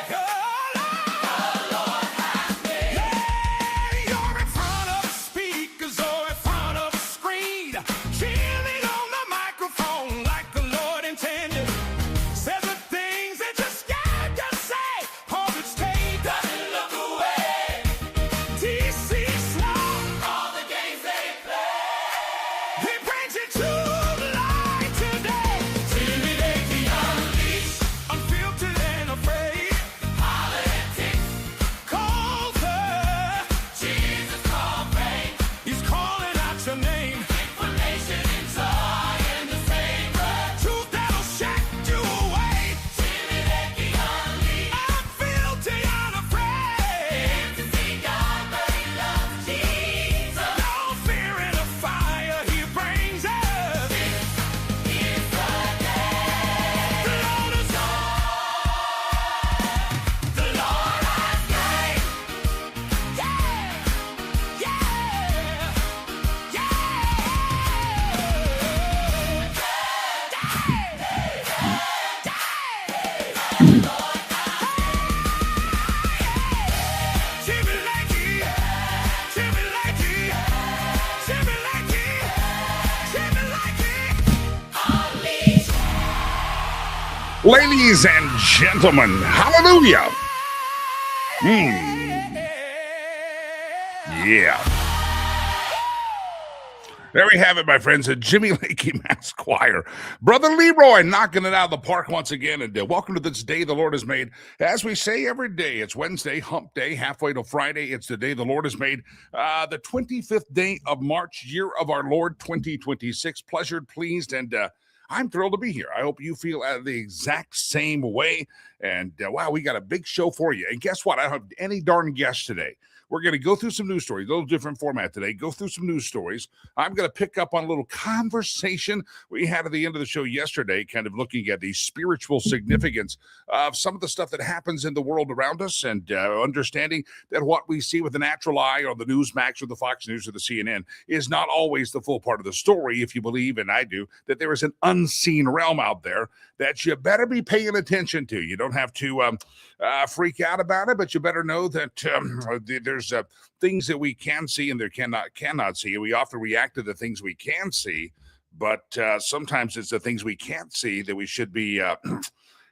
You're in front of speakers or in front of a screen, cheering on the microphone like the Lord intended. Said the things that you're scared to say. Hold it straight, doesn't look away. DC slow, all the games they play. He brings it to light today. Jimmy Lakey unleashed, unfiltered and afraid. Politics, culture, Jesus called pain. He's calling out your name. Information and joy in the same breath. Truth that'll shake you away. Jimmy Lakey unleashed, unfiltered and afraid. To see God, but he loves Jesus. No fear in the fire he brings us. This is the day. The Lord is the Lord has made. Yeah, Jimmy Lakey, Jimmy Lakey, Jimmy Lakey, Jimmy Lakey. Unleash. Ladies and gentlemen, hallelujah. Yeah. There we have it, my friends, a Jimmy Lakey Mass Choir. Brother Leroy knocking it out of the park once again. And welcome to this day the Lord has made. As we say every day, it's Wednesday, hump day, halfway to Friday. It's the day the Lord has made. The 25th day of March, year of our Lord 2026. Pleasured, pleased, and I'm thrilled to be here. I hope you feel the exact same way. And wow, we got a big show for you. And guess what? I don't have any darn guests today. We're going to go through some news stories, a little different format today. Go through some news stories. I'm going to pick up on a little conversation we had at the end of the show yesterday, kind of looking at the spiritual significance of some of the stuff that happens in the world around us, and understanding that what we see with the natural eye or the Newsmax or the Fox News or the CNN is not always the full part of the story. If you believe, and I do, that there is an unseen realm out there that you better be paying attention to. You don't have to freak out about it, but you better know that there's things that we can see and there cannot see. We often react to the things we can see, but sometimes it's the things we can't see that we should be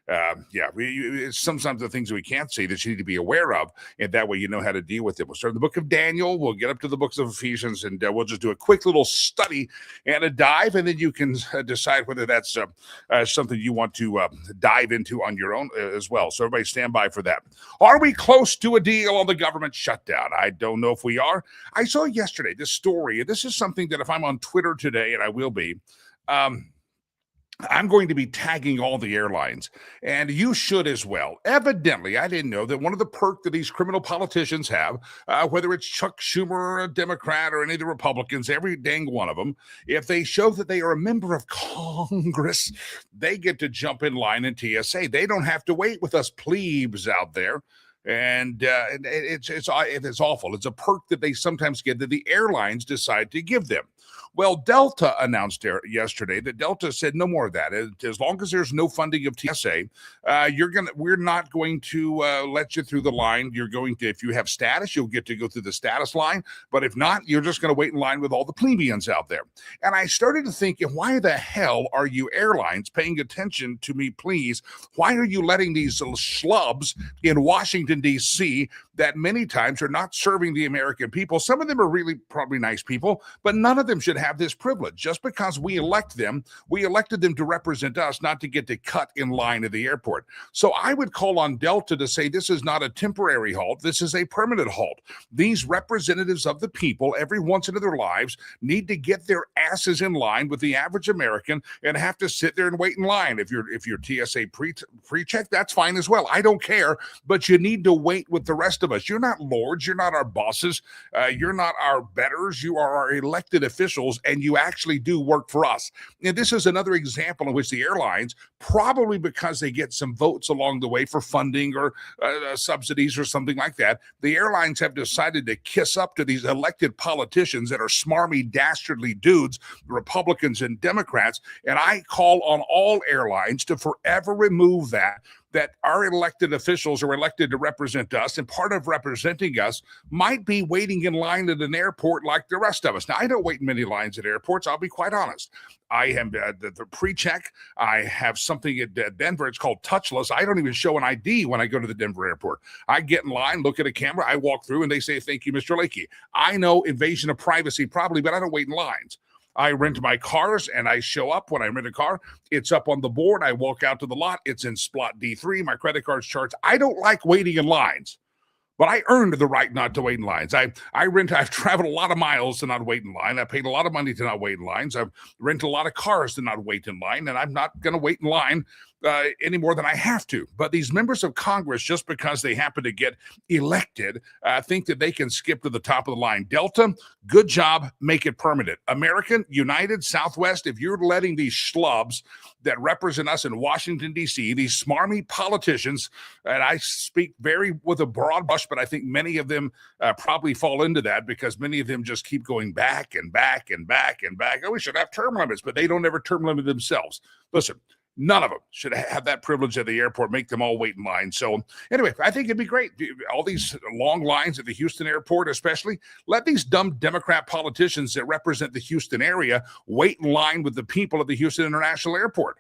it's sometimes the things we can't see that you need to be aware of, and that way you know how to deal with it. We'll start in the book of Daniel, we'll get up to the books of Ephesians, and we'll just do a quick little study and a dive, and then you can decide whether that's something you want to dive into on your own as well. So everybody stand by for that. Are we close to a deal on the government shutdown? I don't know if we are. I saw yesterday this story, and this is something that if I'm on Twitter today, and I will be, I'm going to be tagging all the airlines, and you should as well. Evidently, I didn't know that one of the perks that these criminal politicians have, whether it's Chuck Schumer or a Democrat or any of the Republicans, every dang one of them, if they show that they are a member of Congress, they get to jump in line in TSA. They don't have to wait with us plebes out there. And it's awful. It's a perk that they sometimes get that the airlines decide to give them. Well, Delta announced yesterday that Delta said no more of that. As long as there's no funding of TSA, we're not going to let you through the line. You're going to, if you have status, you'll get to go through the status line. But if not, you're just going to wait in line with all the plebeians out there. And I started to think, why the hell are you airlines paying attention to me, please? Why are you letting these little schlubs in Washington, D.C. that many times are not serving the American people? Some of them are really probably nice people, but none of them should have this privilege. Just because we elect them, we elected them to represent us, not to get to cut in line at the airport. So I would call on Delta to say this is not a temporary halt. This is a permanent halt. These representatives of the people, every once in their lives, need to get their asses in line with the average American and have to sit there and wait in line. If you're TSA pre-check, that's fine as well. I don't care, but you need to wait with the rest of us. You're not lords. You're not our bosses. You're not our betters. You are our elected officials, and you actually do work for us. And this is another example in which the airlines, probably because they get some votes along the way for funding or subsidies or something like that, the airlines have decided to kiss up to these elected politicians that are smarmy, dastardly dudes, Republicans and Democrats. And I call on all airlines to forever remove that that our elected officials are elected to represent us, and part of representing us might be waiting in line at an airport like the rest of us. Now, I don't wait in many lines at airports, I'll be quite honest. I am the pre-check. I have something at Denver. It's called touchless. I don't even show an ID when I go to the Denver airport. I get in line, look at a camera, I walk through, and they say, "Thank you, Mr. Lakey." I know invasion of privacy probably, but I don't wait in lines. I rent my cars and I show up when I rent a car. It's up on the board. I walk out to the lot. It's in slot D3. My credit card's charged. I don't like waiting in lines. But I earned the right not to wait in lines. I've traveled a lot of miles to not wait in line. I paid a lot of money to not wait in lines. I've rented a lot of cars to not wait in line, and I'm not going to wait in line any more than I have to. But these members of Congress, just because they happen to get elected, think that they can skip to the top of the line. Delta, good job, make it permanent. American, United, Southwest, if you're letting these schlubs that represent us in Washington, D.C., these smarmy politicians, and I speak very with a broad brush, but I think many of them probably fall into that because many of them just keep going back and back and back and back. Oh, we should have term limits, but they don't ever term limit themselves. Listen, none of them should have that privilege at the airport, make them all wait in line. So anyway, I think it'd be great. All these long lines at the Houston airport, especially, let these dumb Democrat politicians that represent the Houston area wait in line with the people at the Houston International Airport.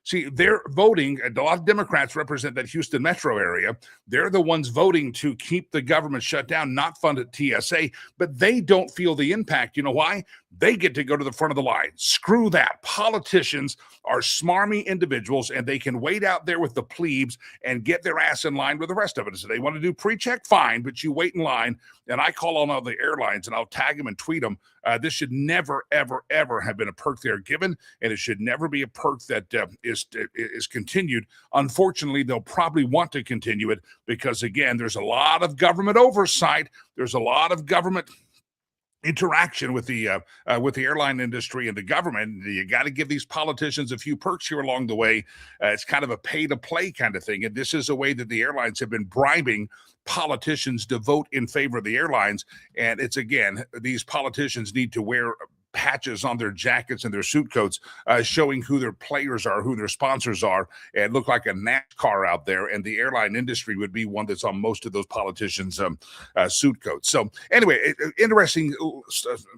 See, they're voting, and a lot of Democrats represent that Houston metro area. They're the ones voting to keep the government shut down, not fund at TSA, but they don't feel the impact. You know why? They get to go to the front of the line. Screw that. Politicians are smarmy individuals, and they can wait out there with the plebes and get their ass in line with the rest of it. So they want to do pre-check, fine, but you wait in line, and I call on all the airlines, and I'll tag them and tweet them. This should never, ever, ever have been a perk they're given, and it should never be a perk that is continued. Unfortunately, they'll probably want to continue it because, again, there's a lot of government oversight. There's a lot of government interaction with the airline industry and the government. You got to give these politicians a few perks here along the way. It's kind of a pay-to-play kind of thing, and this is a way that the airlines have been bribing politicians to vote in favor of the airlines. And it's, again, these politicians need to wear patches on their jackets and their suit coats showing who their players are, who their sponsors are, and look like a NASCAR out there. And the airline industry would be one that's on most of those politicians' suit coats. So anyway, interesting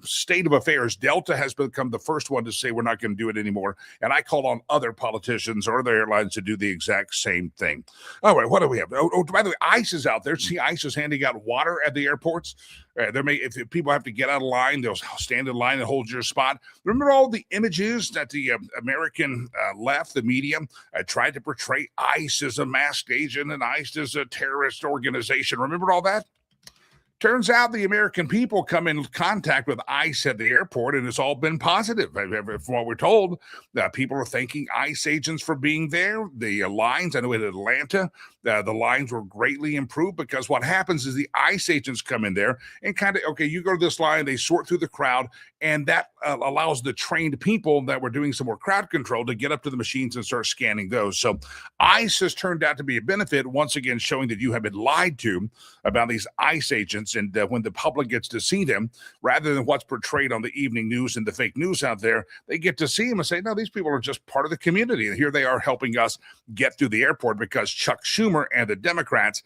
state of affairs. Delta has become the first one to say we're not going to do it anymore. And I call on other politicians or other airlines to do the exact same thing. All right, what do we have? Oh, by the way, ICE is out there. See, ICE is handing out water at the airports. If people have to get out of line, they'll stand in line and hold your spot. Remember all the images that the American left, the media, tried to portray ICE as a masked agent and ICE as a terrorist organization? Remember all that? Turns out the American people come in contact with ICE at the airport, and it's all been positive. From what we're told, people are thanking ICE agents for being there. The lines, I know in Atlanta, the lines were greatly improved because what happens is the ICE agents come in there and kind of, okay, you go to this line, they sort through the crowd, and that allows the trained people that were doing some more crowd control to get up to the machines and start scanning those. So ICE has turned out to be a benefit, once again, showing that you have been lied to about these ICE agents. And when the public gets to see them, rather than what's portrayed on the evening news and the fake news out there, they get to see them and say, no, these people are just part of the community. And here they are helping us get through the airport because Chuck Schumer and the Democrats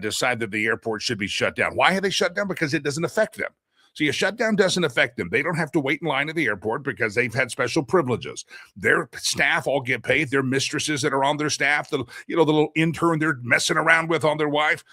decide that the airport should be shut down. Why have they shut down? Because it doesn't affect them. So your shutdown doesn't affect them. They don't have to wait in line at the airport because they've had special privileges. Their staff all get paid. Their mistresses that are on their staff, the little intern they're messing around with on their wife,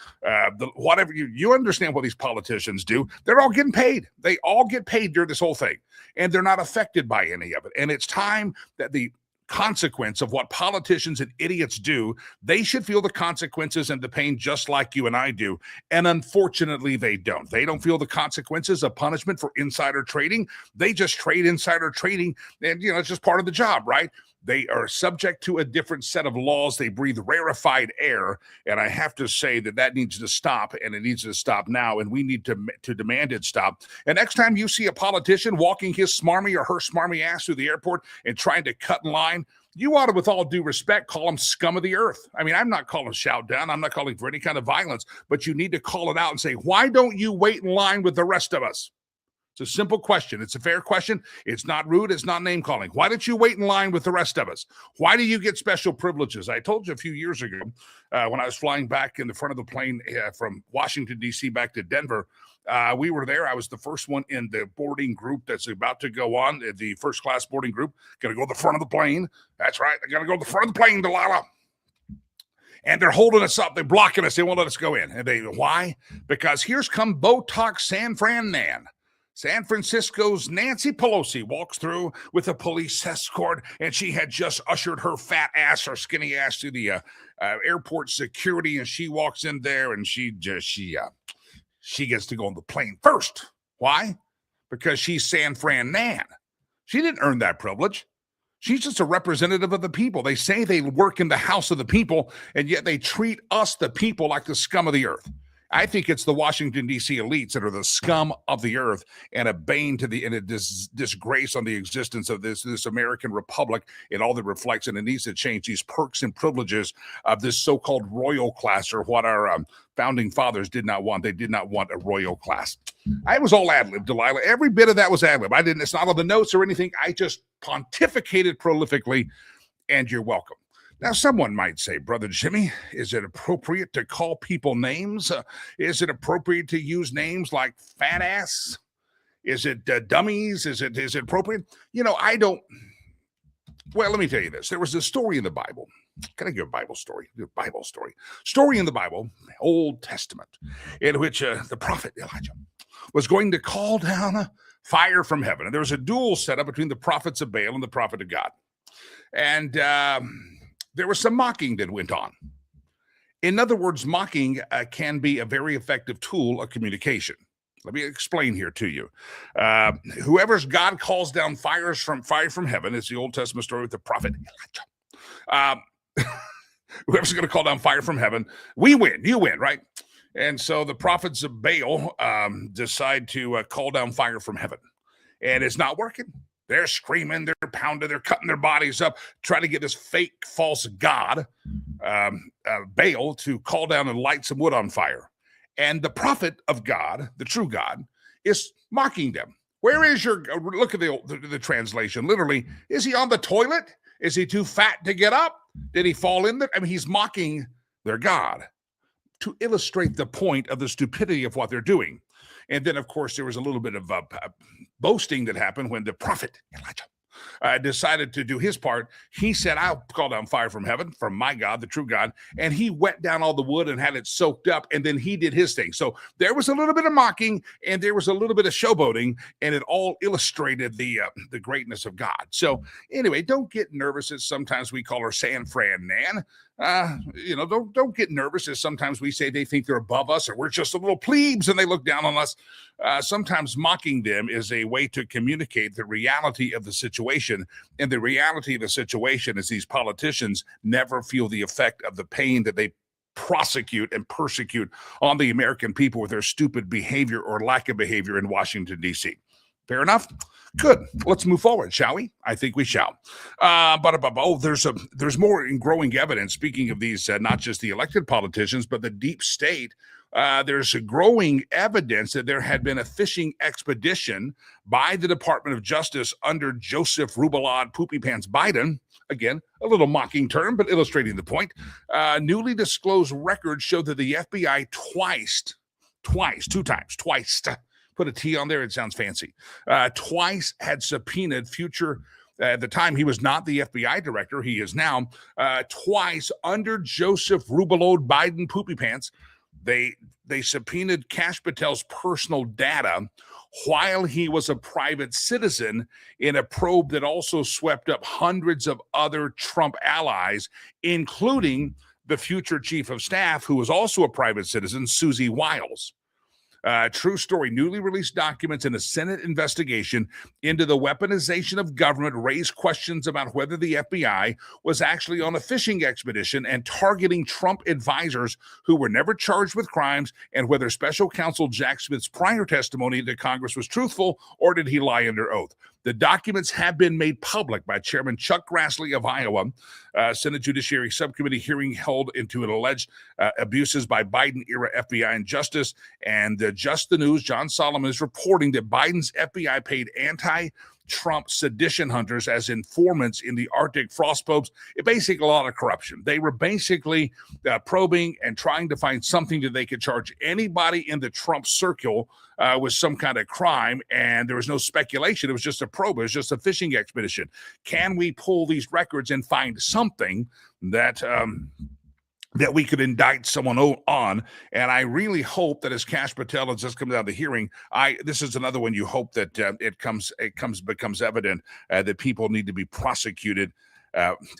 whatever. You understand what these politicians do. They're all getting paid. They all get paid during this whole thing, and they're not affected by any of it. And it's time that the consequence of what politicians and idiots do, they should feel the consequences and the pain just like you and I do. And unfortunately, they don't. They don't feel the consequences of punishment for insider trading. They just trade insider trading, and it's just part of the job, right? They are subject to a different set of laws. They breathe rarefied air, and I have to say that needs to stop, and it needs to stop now, and we need to demand it stop. And next time you see a politician walking his smarmy or her smarmy ass through the airport and trying to cut in line, you ought to, with all due respect, call them scum of the earth. I mean, I'm not calling shout down. I'm not calling for any kind of violence, but you need to call it out and say, why don't you wait in line with the rest of us? It's a simple question. It's a fair question. It's not rude. It's not name calling. Why don't you wait in line with the rest of us? Why do you get special privileges? I told you a few years ago when I was flying back in the front of the plane from Washington, D.C. back to Denver. We were there. I was the first one in the boarding group that's about to go on, the first class boarding group. Going to go to the front of the plane. That's right. I got to go to the front of the plane, Delilah. And they're holding us up. They're blocking us. They won't let us go in. And why? Because here's come Botox San Fran Nan. San Francisco's Nancy Pelosi walks through with a police escort, and she had just ushered her fat ass or skinny ass to the airport security, and she walks in there, and she gets to go on the plane first. Why? Because she's San Fran Nan. She didn't earn that privilege. She's just a representative of the people. They say they work in the house of the people, and yet they treat us, the people, like the scum of the earth. I think it's the Washington, D.C. elites that are the scum of the earth and a bane to and a disgrace on the existence of this American republic and all that reflects, and it needs to change these perks and privileges of this so-called royal class, or what our founding fathers did not want. They did not want a royal class. I was all ad-lib, Delilah. Every bit of that was ad-lib. It's not on the notes or anything. I just pontificated prolifically, and you're welcome. Now, someone might say, Brother Jimmy, is it appropriate to call people names? Is it appropriate to use names like fat ass? Is it dummies? Is it appropriate? I don't. Well, let me tell you this. There was a story in the Bible. Can I give a Bible story? Story in the Bible, Old Testament, in which the prophet Elijah was going to call down fire from heaven. And there was a duel set up between the prophets of Baal and the prophet of God. And there was some mocking that went on. In other words, mocking can be a very effective tool of communication. Let me explain here to you. Whoever's God calls down fire from heaven, it's the Old Testament story with the prophet Elijah. Whoever's going to call down fire from heaven, we win, you win, right? And so the prophets of Baal decide to call down fire from heaven. And it's not working. They're screaming, they're pounding, they're cutting their bodies up, trying to get this fake, false god, Baal, to call down and light some wood on fire. And the prophet of God, the true God, is mocking them. Where is your, look at the translation, literally, is he on the toilet? Is he too fat to get up? Did he fall in there? I mean, he's mocking their God to illustrate the point of the stupidity of what they're doing. And then, of course, there was a little bit of boasting that happened when the prophet Elijah decided to do his part. He said, I'll call down fire from heaven, from my God, the true God. And he wet down all the wood and had it soaked up. And then he did his thing. So there was a little bit of mocking and there was a little bit of showboating. And it all illustrated the greatness of God. So anyway, don't get nervous as sometimes we call her San Fran Nan. Don't get nervous as sometimes we say they think they're above us or we're just a little plebes and they look down on us. Sometimes mocking them is a way to communicate the reality of the situation. And the reality of the situation is these politicians never feel the effect of the pain that they prosecute and persecute on the American people with their stupid behavior or lack of behavior in Washington, D.C. Fair enough? Good. Let's move forward, shall we? I think we shall. There's more in growing evidence. Speaking of these, not just the elected politicians, but the deep state. There's a growing evidence that there had been a fishing expedition by the Department of Justice under Joseph Rubalad Poopy Pants Biden. Again, a little mocking term, but illustrating the point. Newly disclosed records show that the FBI twice, put a T on there, it sounds fancy, twice had subpoenaed future, at the time he was not the FBI director, he is now, twice under Joseph Rubalad Biden Poopy Pants, they subpoenaed Kash Patel's personal data while he was a private citizen in a probe that also swept up hundreds of other Trump allies, including the future chief of staff, who was also a private citizen, Susie Wiles. True story. Newly released documents in a Senate investigation into the weaponization of government raised questions about whether the FBI was actually on a fishing expedition and targeting Trump advisors who were never charged with crimes, and whether special counsel Jack Smith's prior testimony to Congress was truthful or did he lie under oath. The documents have been made public by Chairman Chuck Grassley of Iowa, Senate Judiciary Subcommittee hearing held into an alleged abuses by Biden-era FBI and justice, and Just the News, John Solomon is reporting that Biden's FBI paid anti-Trump sedition hunters as informants in the Arctic frost probes. It basically a lot of corruption. They were basically probing and trying to find something that they could charge anybody in the Trump circle with some kind of crime, and there was no speculation. It was just a probe. It was just a fishing expedition. Can we pull these records and find something that that we could indict someone on? And I really hope that as Kash Patel has just come out of the hearing, this is another one you hope that it becomes evident that people need to be prosecuted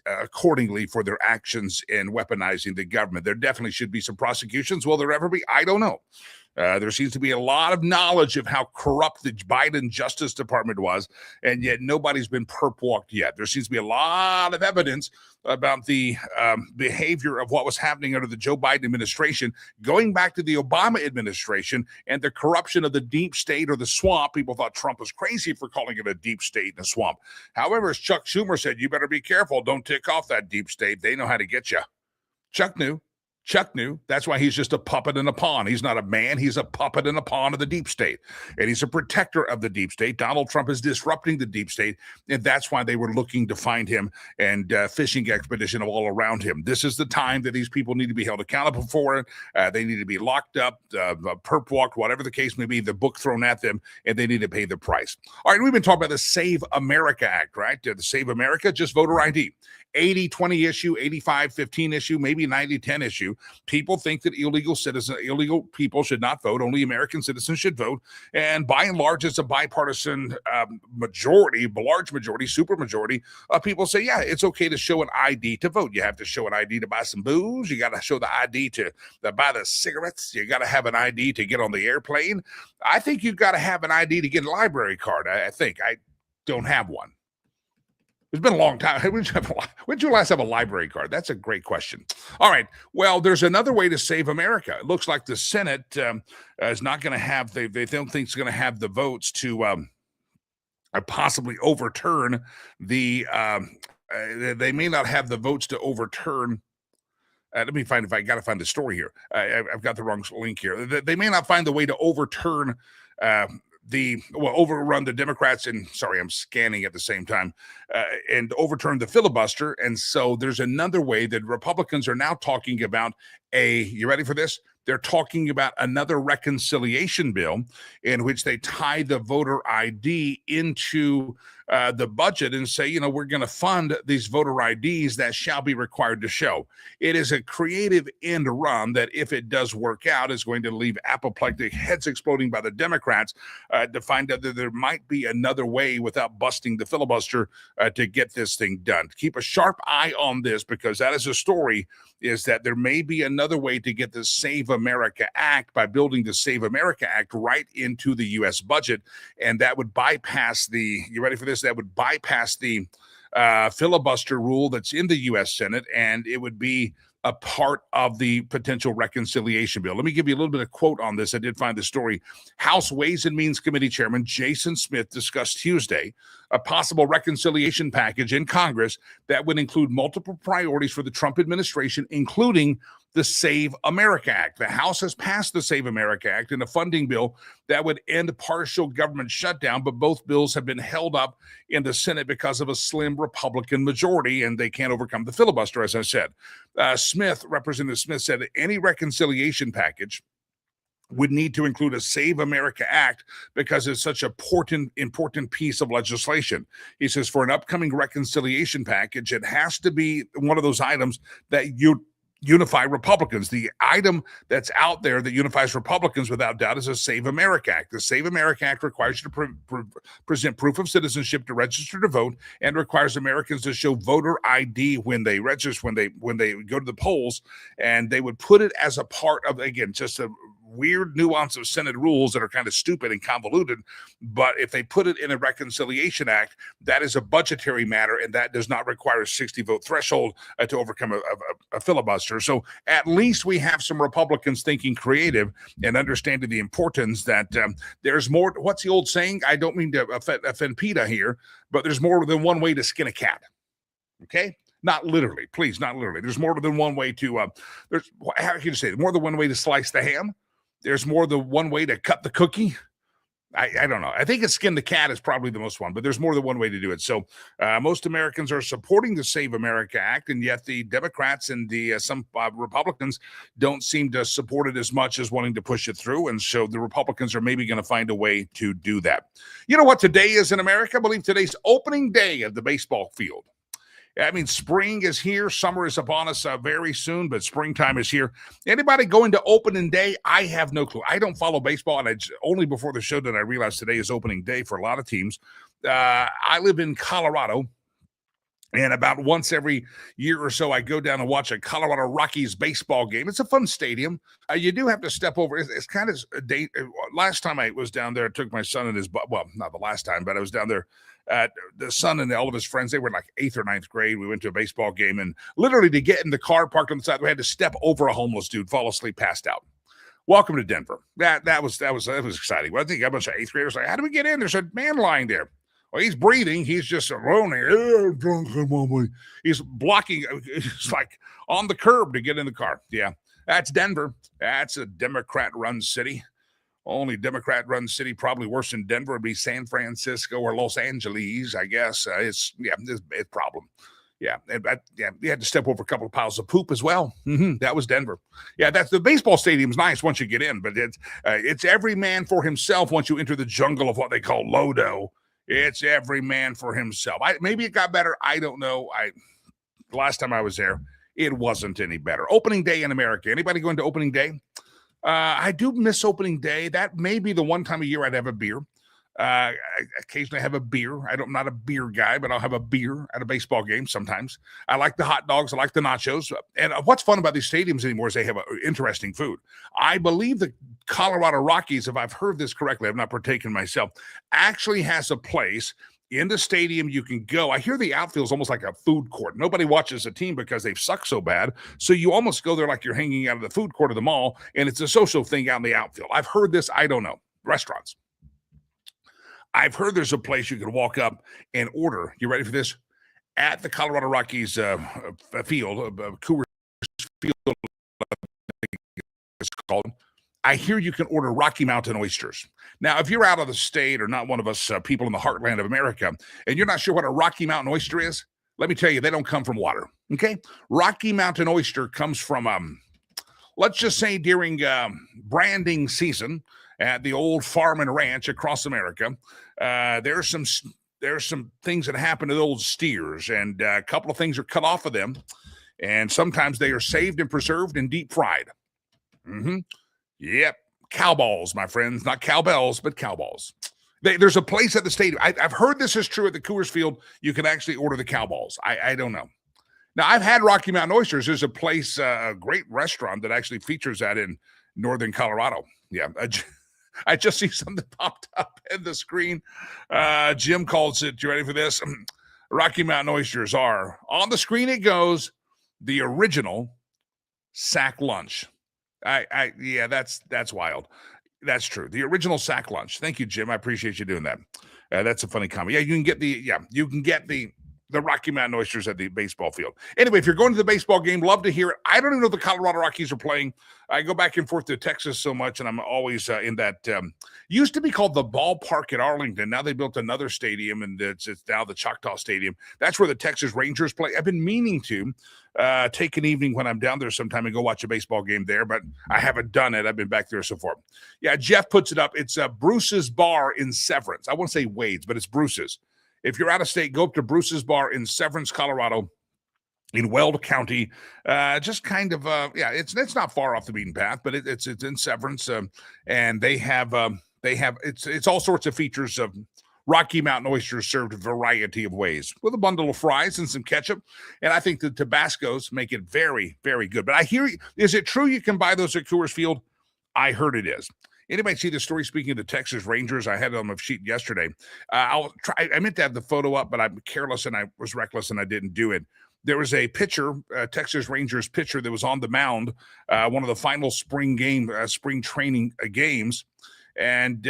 accordingly for their actions in weaponizing the government. There definitely should be some prosecutions. Will there ever be? I don't know. There seems to be a lot of knowledge of how corrupt the Biden Justice Department was, and yet nobody's been perp-walked yet. There seems to be a lot of evidence about the behavior of what was happening under the Joe Biden administration, going back to the Obama administration, and the corruption of the deep state or the swamp. People thought Trump was crazy for calling it a deep state and a swamp. However, as Chuck Schumer said, you better be careful. Don't tick off that deep state. They know how to get you. Chuck knew. That's why he's just a puppet and a pawn. He's not a man. He's a puppet and a pawn of the deep state. And he's a protector of the deep state. Donald Trump is disrupting the deep state. And that's why they were looking to find him and fishing expedition all around him. This is the time that these people need to be held accountable for it. They need to be locked up, perp walked, whatever the case may be, the book thrown at them, and they need to pay the price. All right, we've been talking about the Save America Act, right? The Save America, just voter ID. 80-20 issue, 85-15 issue, maybe 90-10 issue. People think that illegal people should not vote. Only American citizens should vote. And by and large, it's a bipartisan large majority, super majority of people say, yeah, it's okay to show an ID to vote. You have to show an ID to buy some booze. You got to show the ID to buy the cigarettes. You got to have an ID to get on the airplane. I think you've got to have an ID to get a library card. I think I don't have one. It's been a long time. When did you last have a library card? That's a great question. All right. Well, there's another way to save America. It looks like the Senate is not going to have, they don't think it's going to have the votes to possibly overturn the, they may not have the votes to overturn. Let me find, if I got to find the story here. I've got the wrong link here. They may not find the way to overturn overrun the Democrats, and sorry, I'm scanning at the same time, and overturn the filibuster. And so there's another way that Republicans are now talking about you ready for this? They're talking about another reconciliation bill in which they tie the voter ID into the budget and say, we're going to fund these voter IDs that shall be required to show. It is a creative end run that, if it does work out, is going to leave apoplectic heads exploding by the Democrats to find out that there might be another way without busting the filibuster to get this thing done. Keep a sharp eye on this, because that is a story, is that there may be another way to get the Save America Act by building the Save America Act right into the U.S. budget. And that would bypass you ready for this? That would bypass the filibuster rule that's in the U.S. Senate, and it would be a part of the potential reconciliation bill. Let me give you a little bit of quote on this. I did find the story. House Ways and Means Committee Chairman Jason Smith discussed Tuesday a possible reconciliation package in Congress that would include multiple priorities for the Trump administration, including the Save America Act. The House has passed the Save America Act in a funding bill that would end partial government shutdown, but both bills have been held up in the Senate because of a slim Republican majority, and they can't overcome the filibuster, as I said. Representative Smith said any reconciliation package would need to include a Save America Act because it's such an important piece of legislation. He says for an upcoming reconciliation package, it has to be one of those items that unify Republicans. The item that's out there that unifies Republicans without doubt is a Save America Act. The Save America Act requires you to present proof of citizenship to register to vote, and requires Americans to show voter ID when they register, when they go to the polls. And they would put it as a part of, again, just a weird nuance of Senate rules that are kind of stupid and convoluted. But if they put it in a reconciliation act, that is a budgetary matter, and that does not require a 60-vote threshold to overcome a filibuster. So at least we have some Republicans thinking creative and understanding the importance that there's more. What's the old saying? I don't mean to offend PETA here, but there's more than one way to skin a cat. Okay? Not literally, please, not literally. There's more than one way to, how can you say it? More than one way to slice the ham. there's more than one way to cut the cookie. I don't know. I think it's skin the cat is probably the most one, but there's more than one way to do it. So most Americans are supporting the Save America Act, and yet the Democrats and some Republicans don't seem to support it as much as wanting to push it through. And so the Republicans are maybe going to find a way to do that. You know what today is in America? I believe today's opening day of the baseball field. I mean, spring is here. Summer is upon us very soon, but springtime is here. Anybody going to opening day? I have no clue. I don't follow baseball, and only before the show did I realize today is opening day for a lot of teams. I live in Colorado, and about once every year or so, I go down and watch a Colorado Rockies baseball game. It's a fun stadium. You do have to step over. It's kind of a date. Last time I was down there, I took my son and his, well, not the last time, but I was down there. The son and all of his friends, they were in like 8th or 9th grade. We went to a baseball game, and literally to get in the car parked on the side, we had to step over a homeless dude, fall asleep, passed out. Welcome to Denver. That was exciting. Well, I think a bunch of 8th graders like, how do we get in? There's a man lying there. Well, he's breathing. He's just alone here. He's blocking. He's like on the curb to get in the car. Yeah, that's Denver. That's a Democrat-run city. Only Democrat-run city, probably worse than Denver, would be San Francisco or Los Angeles, I guess. It's a problem. Yeah, you had to step over a couple of piles of poop as well. That was Denver. Yeah, that's the baseball stadium's nice once you get in, but it's every man for himself once you enter the jungle of what they call Lodo. It's every man for himself. Maybe it got better. I don't know. The last time I was there, it wasn't any better. Opening day in America. Anybody going to opening day? I do miss opening day. That may be the one time a year I'd have a beer. I occasionally have a beer. I'm not a beer guy, but I'll have a beer at a baseball game sometimes. I like the hot dogs. I like the nachos. And what's fun about these stadiums anymore is they have interesting food. I believe the Colorado Rockies, if I've heard this correctly, I've not partaken myself, actually has a place in the stadium you can go. I hear the outfield is almost like a food court. Nobody watches a team because they've sucked so bad. So you almost go there like you're hanging out of the food court of the mall, and it's a social thing out in the outfield. I've heard this. I don't know. Restaurants. I've heard there's a place you can walk up and order. You ready for this? At the Colorado Rockies field, Coors Field, it's called. I hear you can order Rocky Mountain oysters. Now, if you're out of the state or not one of us people in the heartland of America, and you're not sure what a Rocky Mountain oyster is, let me tell you, they don't come from water, okay? Rocky Mountain oyster comes from, let's just say during branding season at the old farm and ranch across America, there's some things that happen to the old steers, and a couple of things are cut off of them, and sometimes they are saved and preserved and deep fried. Yep. Cow balls, my friends. Not cowbells, but cow balls. There's a place at the stadium. I've heard this is true at the Coors Field. You can actually order the cow balls. I don't know. Now, I've had Rocky Mountain oysters. There's a place, a great restaurant that actually features that in northern Colorado. Yeah. I just see something popped up in the screen. Jim calls it, you ready for this? Rocky Mountain oysters are, on the screen it goes, the original sack lunch. Yeah, that's wild. That's true. The original sack lunch. Thank you, Jim. I appreciate you doing that. That's a funny comment. Yeah, you can get the Rocky Mountain oysters at the baseball field. Anyway, if you're going to the baseball game, love to hear it. I don't even know if the Colorado Rockies are playing. I go back and forth to Texas so much, and I'm always in that. Used to be called the ballpark at Arlington. Now they built another stadium, and it's now the Choctaw Stadium. That's where the Texas Rangers play. I've been meaning to take an evening when I'm down there sometime and go watch a baseball game there, but I haven't done it. I've been back there so far. Yeah, Jeff puts it up. It's Bruce's Bar in Severance. I won't say Wade's, but it's Bruce's. If you're out of state, go up to Bruce's Bar in Severance, Colorado, in Weld County. Just kind of, it's not far off the beaten path, but it's in Severance, and they have it's all sorts of features of Rocky Mountain oysters served a variety of ways with a bundle of fries and some ketchup. And I think the Tabascos make it very, very good. But I hear, is it true you can buy those at Coors Field? I heard it is. Anybody see the story? Speaking of the Texas Rangers, I had it on my sheet yesterday. I meant to have the photo up, but I'm careless and I was reckless and I didn't do it. There was a pitcher, Texas Rangers pitcher, that was on the mound, one of the final spring training games. And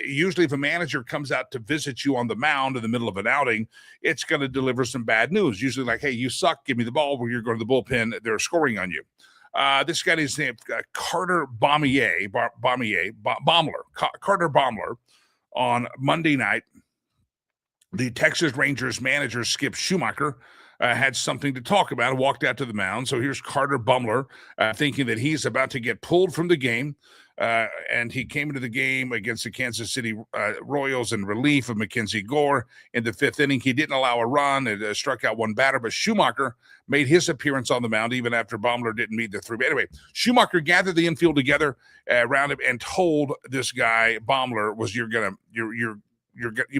usually if a manager comes out to visit you on the mound in the middle of an outing, it's going to deliver some bad news. Usually like, hey, you suck, give me the ball, where you're going to the bullpen, they're scoring on you. This guy is named Carter Baumler, Carter Baumler. On Monday night, the Texas Rangers manager, Skip Schumacher, had something to talk about and walked out to the mound. So here's Carter Baumler thinking that he's about to get pulled from the game. And he came into the game against the Kansas City Royals in relief of Mackenzie Gore in the fifth inning. He didn't allow a run and struck out one batter, but Schumacher made his appearance on the mound even after Baumler didn't meet the three. But anyway, Schumacher gathered the infield together around him and told this guy, Baumler, was you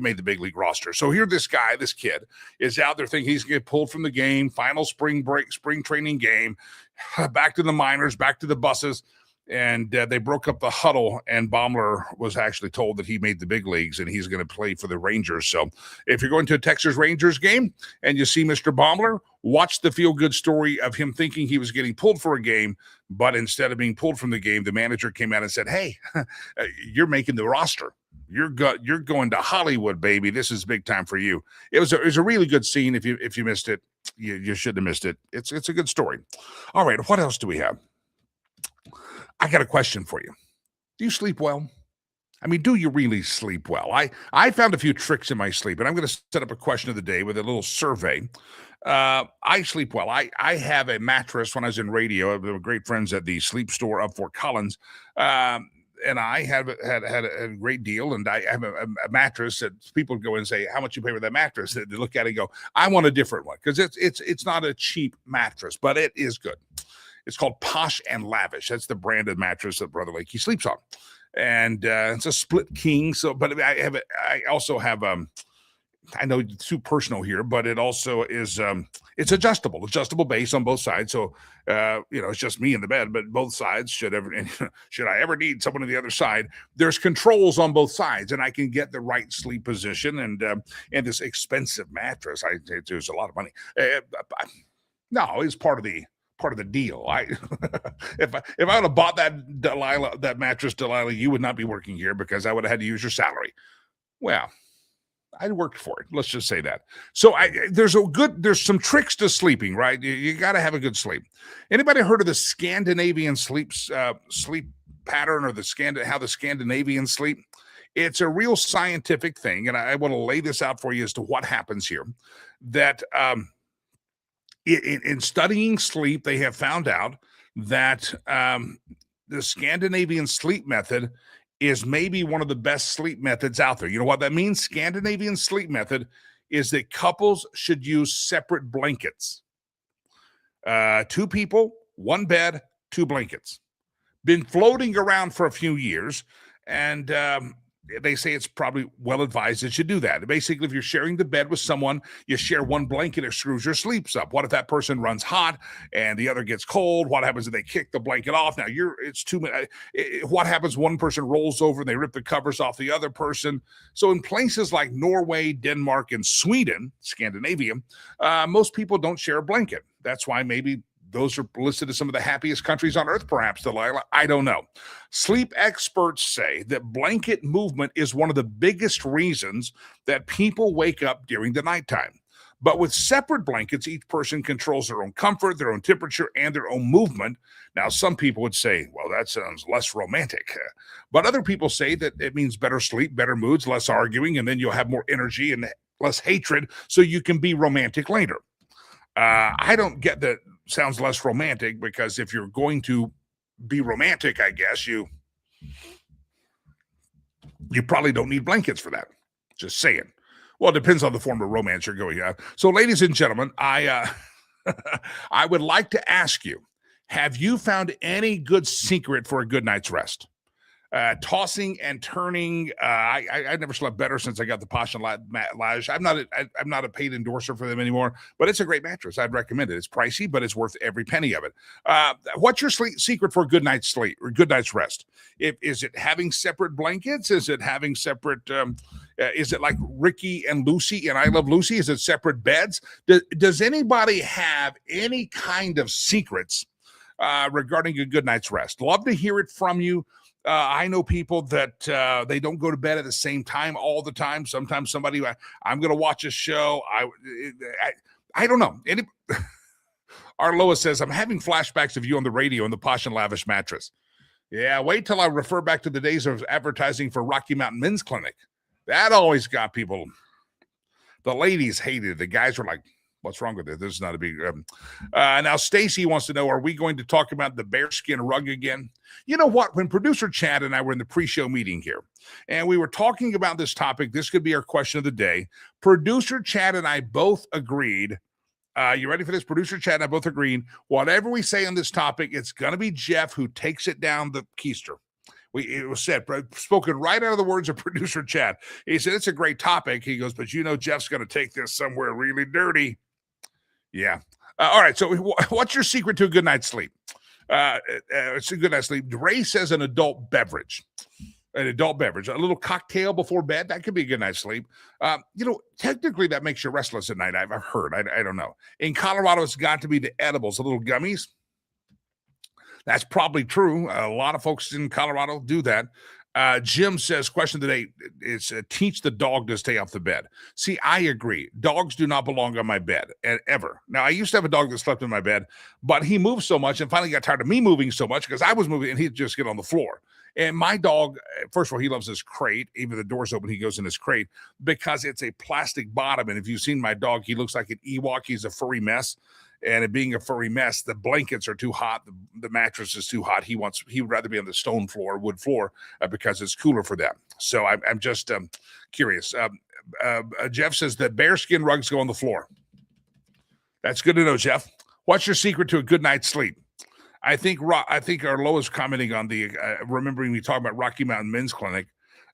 made the big league roster. So here this kid is out there thinking he's going to get pulled from the game, final spring training game, back to the minors, back to the buses. And they broke up the huddle, and Baumler was actually told that he made the big leagues and he's going to play for the Rangers. So if you're going to a Texas Rangers game and you see Mr. Baumler, watch the feel-good story of him thinking he was getting pulled for a game, but instead of being pulled from the game, the manager came out and said, hey, you're making the roster. You're going to Hollywood, baby. This is big time for you. It was a really good scene. If you missed it, you shouldn't have missed it. It's a good story. All right, what else do we have? I got a question for you. Do you sleep well? I mean, do you really sleep well? I found a few tricks in my sleep, and I'm going to set up a question of the day with a little survey. I sleep well. I have a mattress. When I was in radio, I have great friends at the sleep store of Fort Collins, and I had a great deal, and I have a mattress that people go in and say, how much you pay for that mattress? They look at it and go, I want a different one, because it's not a cheap mattress, but it is good. It's called Posh and Lavish. That's the brand of mattress that Brother Lakey sleeps on. And it's a split king. So, but I also have, I know it's too personal here, but it also is, it's adjustable base on both sides. So, it's just me in the bed, but both sides should I ever need someone on the other side, there's controls on both sides, and I can get the right sleep position. And this expensive mattress, there's a lot of money. No, it's part of the deal. If I would have bought that mattress, Delilah, you would not be working here, because I would have had to use your salary. Well, I worked for it. Let's just say that. So there's some tricks to sleeping, right? You got to have a good sleep. Anybody heard of the Scandinavian sleep pattern, or how the Scandinavians sleep? It's a real scientific thing, and I want to lay this out for you as to what happens here. That in studying sleep, they have found out that the Scandinavian sleep method is maybe one of the best sleep methods out there. You know what that means? Scandinavian sleep method is that couples should use separate blankets. 2 people, 1 bed, 2 blankets. Been floating around for a few years, and they say it's probably well advised that you do that. Basically, if you're sharing the bed with someone, you share 1 blanket, it screws your sleeps up. What if that person runs hot and the other gets cold? What happens if they kick the blanket off? Now it's too many. What happens? One person rolls over and they rip the covers off the other person. So in places like Norway, Denmark, and Sweden, Scandinavia, most people don't share a blanket. That's why maybe those are listed as some of the happiest countries on earth, perhaps, Delilah. I don't know. Sleep experts say that blanket movement is one of the biggest reasons that people wake up during the nighttime. But with separate blankets, each person controls their own comfort, their own temperature, and their own movement. Now, some people would say, well, that sounds less romantic. But other people say that it means better sleep, better moods, less arguing, and then you'll have more energy and less hatred, so you can be romantic later. I don't get that. Sounds less romantic, because if you're going to be romantic, I guess you probably don't need blankets for that. Just saying. Well, it depends on the form of romance you're going to have. So, ladies and gentlemen, I would like to ask you, have you found any good secret for a good night's rest? Tossing and turning. I never slept better since I got the Posh and Lavish. I'm not a paid endorser for them anymore, but it's a great mattress. I'd recommend it. It's pricey, but it's worth every penny of it. What's your secret for a good night's sleep or good night's rest? Is it having separate blankets? Is it having separate? Is it like Ricky and Lucy and I Love Lucy? Is it separate beds? Does anybody have any kind of secrets regarding a good night's rest? Love to hear it from you. I know people that they don't go to bed at the same time all the time. Sometimes somebody, I'm going to watch a show. I don't know. Our Lois says, I'm having flashbacks of you on the radio in the posh and lavish mattress. Yeah, wait till I refer back to the days of advertising for Rocky Mountain Men's Clinic. That always got people. The ladies hated it. The guys were like, what's wrong with it? This is not a big. Now, Stacy wants to know, are we going to talk about the bearskin rug again? You know what? When producer Chad and I were in the pre-show meeting here, and we were talking about this topic, this could be our question of the day. Producer Chad and I both agreed. You ready for this? Producer Chad and I both agreed. Whatever we say on this topic, it's going to be Jeff who takes it down the keister. It was said, spoken right out of the words of producer Chad. He said, it's a great topic. He goes, but you know, Jeff's going to take this somewhere really dirty. Yeah. All right. So what's your secret to a good night's sleep? It's a good night's sleep. Ray says an adult beverage. A little cocktail before bed, that could be a good night's sleep. Technically that makes you restless at night. I've heard. I don't know. In Colorado, it's got to be the edibles, the little gummies. That's probably true. A lot of folks in Colorado do that. Jim says, question today is teach the dog to stay off the bed. See, I agree. Dogs do not belong on my bed ever. Now, I used to have a dog that slept in my bed, but he moved so much and finally got tired of me moving so much because I was moving and he'd just get on the floor. And my dog, first of all, he loves his crate. Even the door's open, he goes in his crate because it's a plastic bottom. And if you've seen my dog, he looks like an Ewok. He's a furry mess. And it being a furry mess, the blankets are too hot. The mattress is too hot. He would rather be on the stone floor, wood floor, because it's cooler for them. So I'm just curious. Jeff says that bearskin rugs go on the floor. That's good to know, Jeff. What's your secret to a good night's sleep? I think our Lois commenting on the remembering we talked about Rocky Mountain Men's Clinic.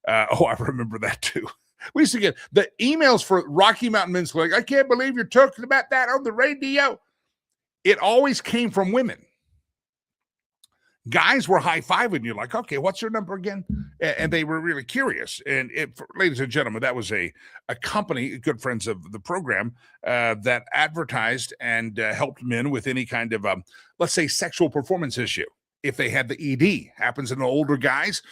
I remember that too. We used to get the emails for Rocky Mountain Men's Clinic. I can't believe you're talking about that on the radio. It always came from women. Guys were high-fiving you like, okay, what's your number again? And they were really curious. And ladies and gentlemen, that was a company, good friends of the program, that advertised and helped men with any kind of, let's say, sexual performance issue. If they had the ED, happens in the older guys,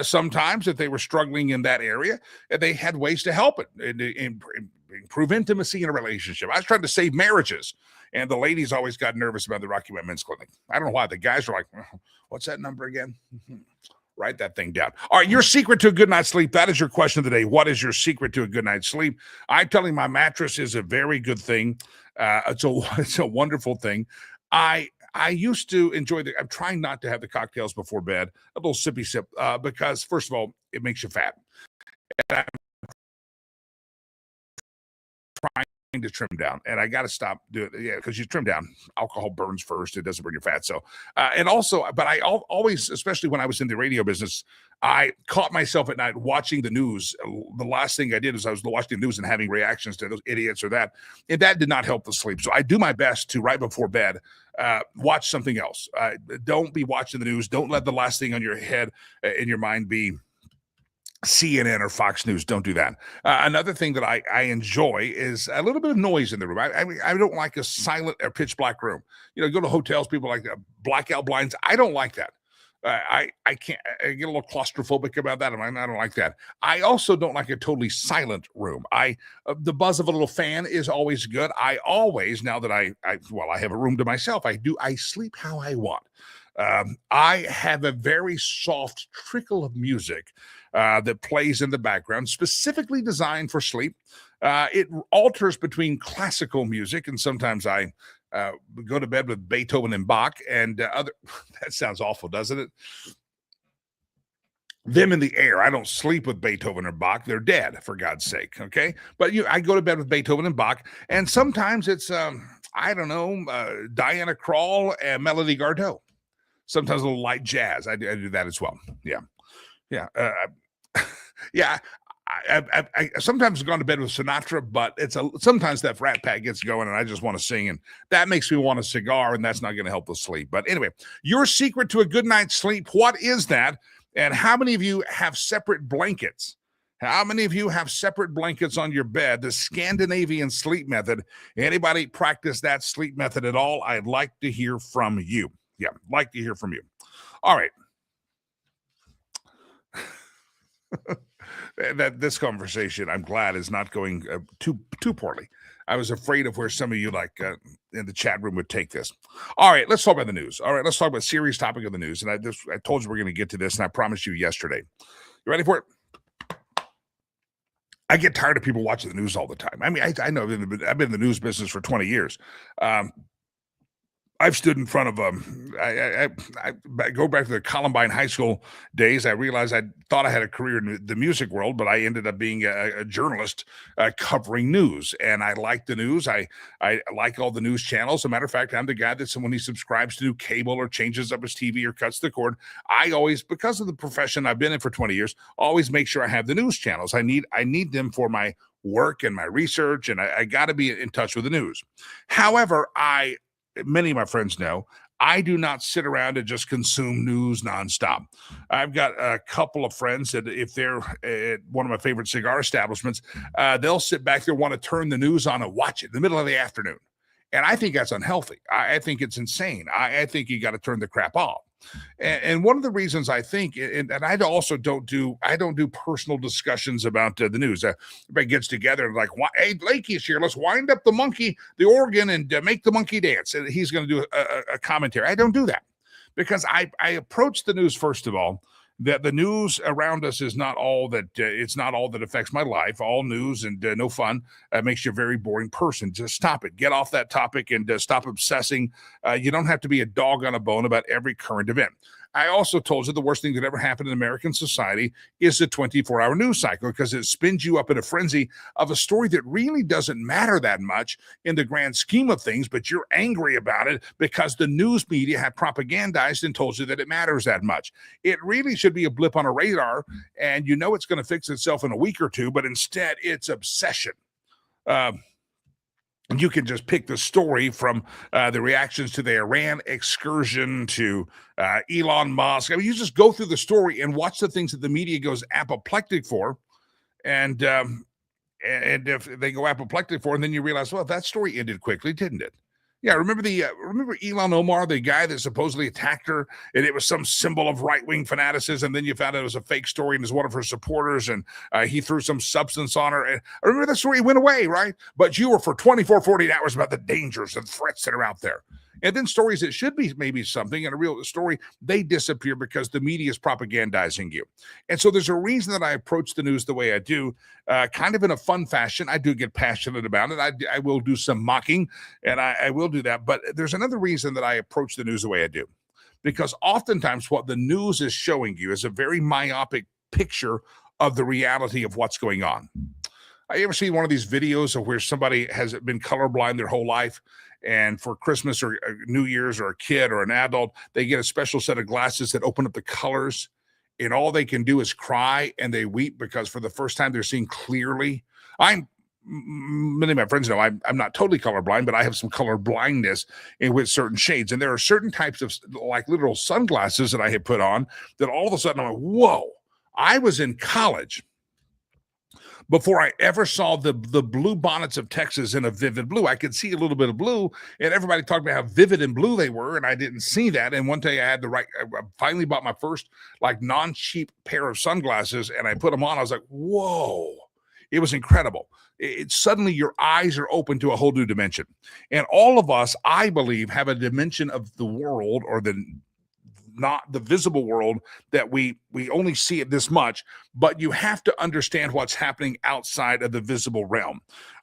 sometimes if they were struggling in that area, they had ways to help it and improve intimacy in a relationship. I was trying to save marriages. And the ladies always got nervous about the Rocky Mountain Men's Clinic. I don't know why. The guys were like, what's that number again? Write that thing down. All right, your secret to a good night's sleep. That is your question of the day. What is your secret to a good night's sleep? I'm telling you, my mattress is a very good thing. It's a wonderful thing. I used to enjoy I'm trying not to have the cocktails before bed, a little sippy sip, because first of all, it makes you fat. And I'm trying to trim down, and I got to stop doing it. Yeah, because you trim down, alcohol burns first. It doesn't burn your fat. So, and also, but I always, especially when I was in the radio business, I caught myself at night watching the news. The last thing I did is I was watching the news and having reactions to those idiots or that, and that did not help the sleep. So I do my best to right before bed, watch something else. Don't be watching the news. Don't let the last thing on your head, in your mind, be CNN or Fox News. Don't do that. Another thing that I enjoy is a little bit of noise in the room. I don't like a silent or pitch black room. You know, go to hotels, people like blackout blinds. I don't like that. I can't. I get a little claustrophobic about that. I don't like that. I also don't like a totally silent room. The buzz of a little fan is always good. I always, now that I have a room to myself, I sleep how I want. I have a very soft trickle of music that plays in the background, specifically designed for sleep. It alters between classical music, and sometimes I go to bed with Beethoven and Bach and other. That sounds awful, doesn't it? Them in the air. I don't sleep with Beethoven or Bach. They're dead, for God's sake. Okay, but I go to bed with Beethoven and Bach, and sometimes it's Diana Krall and Melody Gardot. Sometimes a little light jazz. I do that as well. Yeah. Yeah. I sometimes gone to bed with Sinatra, but sometimes that Rat Pack gets going and I just want to sing, and that makes me want a cigar, and that's not going to help the sleep. But anyway, your secret to a good night's sleep, what is that? And how many of you have separate blankets? How many of you have separate blankets on your bed? The Scandinavian sleep method. Anybody practice that sleep method at all? I'd like to hear from you. Yeah, like to hear from you. All right. that this conversation, I'm glad, is not going too poorly. I was afraid of where some of you in the chat room would take this. All right, let's talk about the news. All right, let's talk about a serious topic of the news. And I told you we're going to get to this, and I promised you yesterday. You ready for it? I get tired of people watching the news all the time. I mean, I know I've been in the news business for 20 years. I've stood in front of I go back to the Columbine High School days. I realized I thought I had a career in the music world, but I ended up being a journalist covering news. And I like the news. I like all the news channels. As a matter of fact, I'm the guy that when he subscribes to cable or changes up his TV or cuts the cord, I always, because of the profession I've been in for 20 years, always make sure I have the news channels. I need them for my work and my research, and I got to be in touch with the news. However, many of my friends know I do not sit around and just consume news nonstop. I've got a couple of friends that if they're at one of my favorite cigar establishments, they'll sit back there, want to turn the news on and watch it in the middle of the afternoon. And I think that's unhealthy. I think it's insane. I think you got to turn the crap off. And one of the reasons I think, and I also don't do personal discussions about the news. Everybody gets together and like, hey, Lakey's here. Let's wind up the organ, and make the monkey dance. And he's going to do a commentary. I don't do that because I approach the news, first of all, that the news around us is not all that it's not all that affects my life. All news and no fun makes you a very boring person. Just stop it. Get off that topic and stop obsessing. You don't have to be a dog on a bone about every current event. I also told you the worst thing that ever happened in American society is the 24-hour news cycle, because it spins you up in a frenzy of a story that really doesn't matter that much in the grand scheme of things, but you're angry about it because the news media have propagandized and told you that it matters that much. It really should be a blip on a radar, and you know it's going to fix itself in a week or two, but instead it's obsession. You can just pick the story from the reactions to the Iran excursion to Elon Musk. I mean, you just go through the story and watch the things that the media goes apoplectic for, and if they go apoplectic for, and then you realize, well, that story ended quickly, didn't it? Yeah, remember Elon Omar, the guy that supposedly attacked her, and it was some symbol of right-wing fanaticism, and then you found out it was a fake story and it was one of her supporters, and he threw some substance on her. And I remember that story went away, right? But you were for 24, 48 hours about the dangers and threats that are out there. And then stories that should be maybe something and a real story, they disappear because the media is propagandizing you. And so there's a reason that I approach the news the way I do, kind of in a fun fashion. I do get passionate about it. I will do some mocking, and I will do that. But there's another reason that I approach the news the way I do, because oftentimes what the news is showing you is a very myopic picture of the reality of what's going on. I ever see one of these videos of where somebody has been colorblind their whole life, and for Christmas or New Year's, or a kid or an adult, they get a special set of glasses that open up the colors, and all they can do is cry and they weep because for the first time they're seeing clearly. Many of my friends know I'm not totally colorblind, but I have some color blindness with certain shades. And there are certain types of like literal sunglasses that I have put on that all of a sudden I'm like, whoa, I was in college before I ever saw the blue bonnets of Texas in a vivid blue. I could see a little bit of blue, and everybody talked about how vivid and blue they were, and I didn't see that. And one day I finally bought my first like non-cheap pair of sunglasses, and I put them on. I was like, whoa, it was incredible. Suddenly your eyes are open to a whole new dimension. And all of us, I believe, have a dimension of the world, or not the visible world, that we only see it this much, but you have to understand what's happening outside of the visible realm.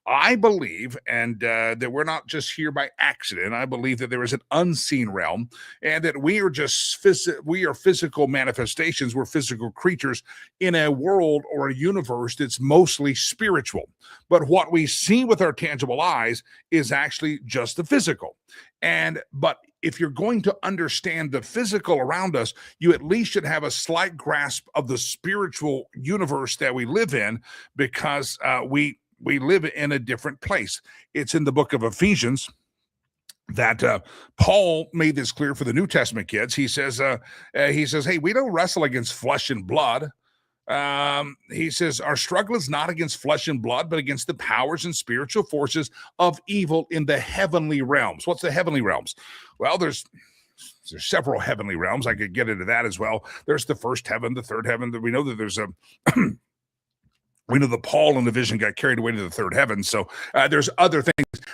I believe, and that we're not just here by accident. I believe that there is an unseen realm, and that we are just physical manifestations. We're physical creatures in a world or a universe that's mostly spiritual. But what we see with our tangible eyes is actually just the physical. But if you're going to understand the physical around us, you at least should have a slight grasp of the spiritual universe that we live in, because we live in a different place. It's in the book of Ephesians that Paul made this clear for the New Testament kids. He says, hey, we don't wrestle against flesh and blood. He says, our struggle is not against flesh and blood, but against the powers and spiritual forces of evil in the heavenly realms. What's the heavenly realms? Well, there's several heavenly realms. I could get into that as well. There's the first heaven, the third heaven. We know that there's We know that Paul in the vision got carried away to the third heaven. So there's other things.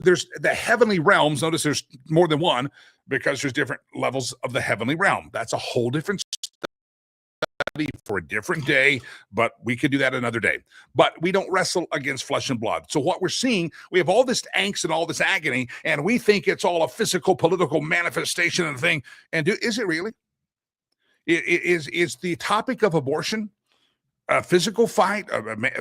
There's the heavenly realms. Notice there's more than one because there's different levels of the heavenly realm. That's a whole different study for a different day, but we could do that another day. But we don't wrestle against flesh and blood. So what we're seeing, we have all this angst and all this agony, and we think it's all a physical, political manifestation of the thing. And is it really? Is the topic of abortion a physical fight,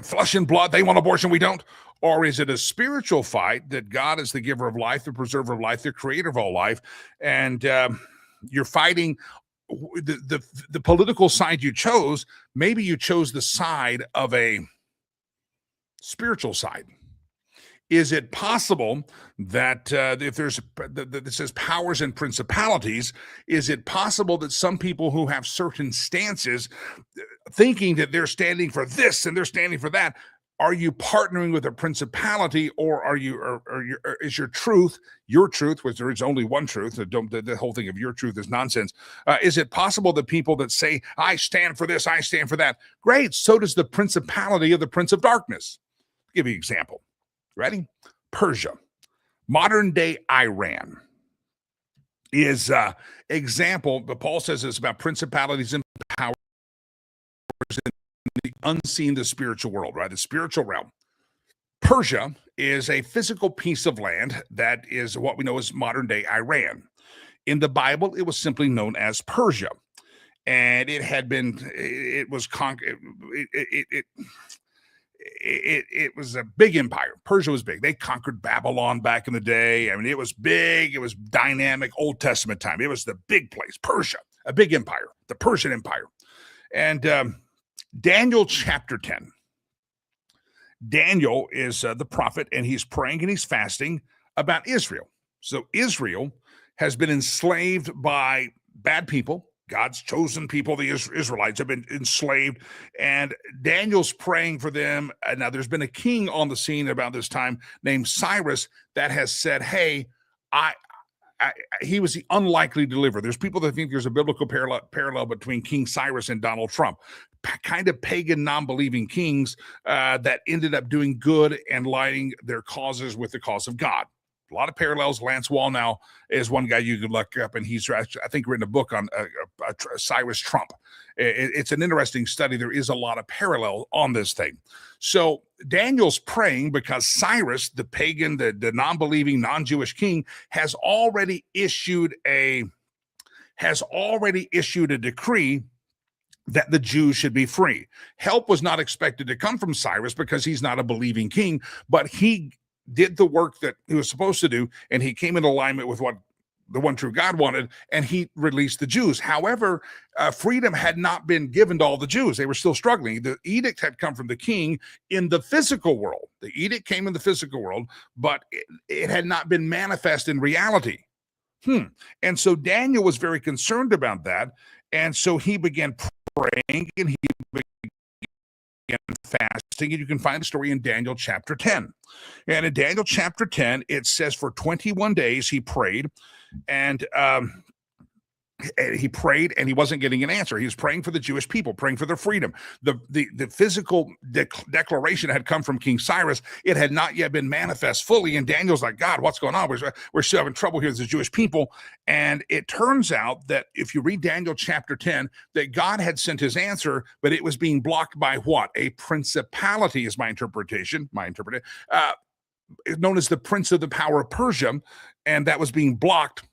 flesh and blood? They want abortion, we don't. Or is it a spiritual fight that God is the giver of life, the preserver of life, the creator of all life, and you're fighting the political side you chose? Maybe you chose the side of a spiritual side. Is it possible that if there's this says powers and principalities, is it possible that some people who have certain stances, thinking that they're standing for this and they're standing for that, are you partnering with a principality, or are you, or is your truth, which there is only one truth? The whole thing of your truth is nonsense. Is it possible that people that say, I stand for this, I stand for that, great, so does the principality of the prince of darkness? I'll give you an example. Ready? Persia, modern day Iran, is example, but Paul says it's about principalities and powers in the unseen, the spiritual world, right? The spiritual realm. Persia is a physical piece of land that is what we know as modern day Iran. In the Bible, it was simply known as Persia, and it was conquered. It was a big empire. Persia was big. They conquered Babylon back in the day. I mean, it was big. It was dynamic. Old Testament time. It was the big place. Persia, a big empire, the Persian Empire. And Daniel chapter 10. Daniel is the prophet, and he's praying and he's fasting about Israel. So Israel has been enslaved by bad people. God's chosen people, the Israelites, have been enslaved, and Daniel's praying for them. Now, there's been a king on the scene about this time named Cyrus that has said, hey, he was the unlikely deliverer. There's people that think there's a biblical parallel between King Cyrus and Donald Trump, kind of pagan, non-believing kings that ended up doing good and lighting their causes with the cause of God. A lot of parallels. Lance Wallnau is one guy you could look up, and he's, I think, written a book on Cyrus Trump. It's an interesting study. There is a lot of parallel on this thing. So Daniel's praying because Cyrus, the pagan, the non-believing, non-Jewish king, has already issued a decree that the Jews should be free. Help was not expected to come from Cyrus because he's not a believing king, but he did the work that he was supposed to do, and he came in alignment with what the one true God wanted, and he released the Jews. However, freedom had not been given to all the Jews. They were still struggling. The edict had come from the king in the physical world. The edict came in the physical world, but it had not been manifest in reality. And so Daniel was very concerned about that, and so he began praying, and he began fasting, and you can find the story in Daniel chapter 10. And in Daniel chapter 10, it says for 21 days he prayed, and he prayed, and he wasn't getting an answer. He was praying for the Jewish people, praying for their freedom. The physical declaration had come from King Cyrus. It had not yet been manifest fully, and Daniel's like, God, what's going on? We're still having trouble here as the Jewish people. And it turns out that if you read Daniel chapter 10, that God had sent his answer, but it was being blocked by what? A principality is my interpretation, known as the prince of the power of Persia, and that was being blocked.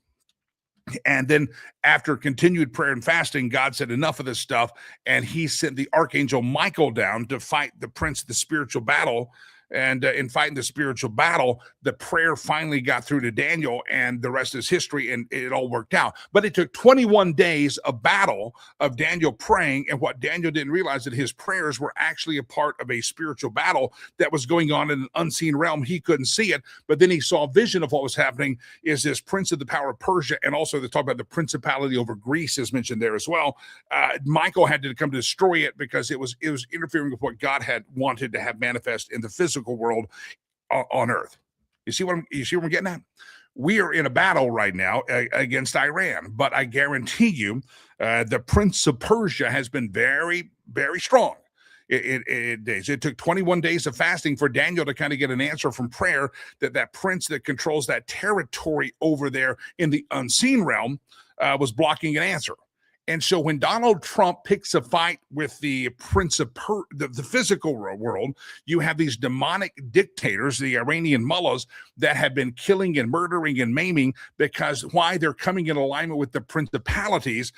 And then after continued prayer and fasting, God said enough of this stuff, and he sent the archangel Michael down to fight the prince, the spiritual battle. And in fighting the spiritual battle, the prayer finally got through to Daniel, and the rest is history, and it all worked out. But it took 21 days of battle of Daniel praying, and what Daniel didn't realize that his prayers were actually a part of a spiritual battle that was going on in an unseen realm. He couldn't see it, but then he saw a vision of what was happening is this prince of the power of Persia, and also they talk about the principality over Greece is mentioned there as well. Michael had to come to destroy it because it was interfering with what God had wanted to have manifest in the physical world on earth. You see what I'm getting at? We are in a battle right now against Iran, but I guarantee you the prince of Persia has been very, very strong days. It took 21 days of fasting for Daniel to kind of get an answer from prayer that prince that controls that territory over there in the unseen realm was blocking an answer. And so when Donald Trump picks a fight with the prince of the physical world, you have these demonic dictators, the Iranian mullahs, that have been killing and murdering and maiming because why? They're coming in alignment with the principalities